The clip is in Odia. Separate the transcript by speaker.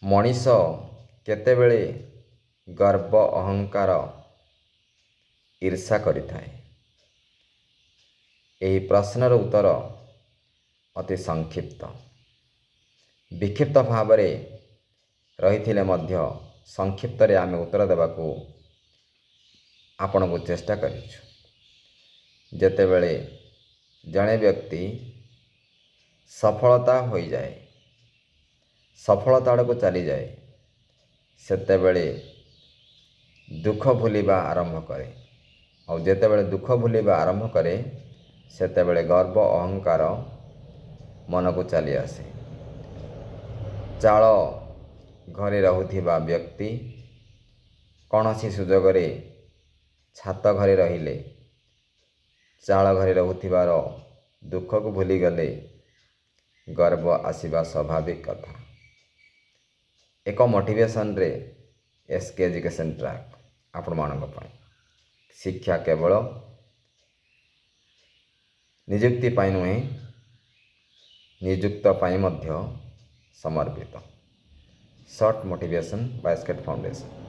Speaker 1: ମଣିଷ କେତେବେଳେ ଗର୍ବ ଅହଙ୍କାର ଈର୍ଷା କରିଥାଏ? ଏହି ପ୍ରଶ୍ନର ଉତ୍ତର ଅତି ସଂକ୍ଷିପ୍ତ। ବିକ୍ଷିପ୍ତ ଭାବରେ ରହିଥିଲେ ମଧ୍ୟ ସଂକ୍ଷିପ୍ତରେ ଆମେ ଉତ୍ତର ଦେବାକୁ ଆପଣଙ୍କୁ ଚେଷ୍ଟା କରିଛୁ। ଯେତେବେଳେ ଜଣେ ବ୍ୟକ୍ତି ସଫଳତା ହୋଇଯାଏ, ସଫଳତା ଆଡ଼କୁ ଚାଲିଯାଏ, ସେତେବେଳେ ଦୁଃଖ ଭୁଲିବା ଆରମ୍ଭ କରେ। ଆଉ ଯେତେବେଳେ ଦୁଃଖ ଭୁଲିବା ଆରମ୍ଭ କରେ, ସେତେବେଳେ ଗର୍ବ ଅହଙ୍କାର ମନକୁ ଚାଲି ଆସେ। ଚାଳ ଘରେ ରହୁଥିବା ବ୍ୟକ୍ତି କୌଣସି ସୁଯୋଗରେ ଛାତ ଘରେ ରହିଲେ, ଚାଳ ଘରେ ରହୁଥିବାର ଦୁଃଖକୁ ଭୁଲିଗଲେ ଗର୍ବ ଆସିବା ସ୍ୱାଭାବିକ କଥା। ଏକ ମୋଟିଭେସନରେ ଏସ୍କେ ଏଜୁକେସନ୍ ଟ୍ରାକ୍ ଆପଣମାନଙ୍କ ପାଇଁ। ଶିକ୍ଷା କେବଳ ନିଯୁକ୍ତି ପାଇଁ ନୁହେଁ, ନିଯୁକ୍ତ ପାଇଁ ମଧ୍ୟ ସମର୍ପିତ। Short motivation by SK foundation.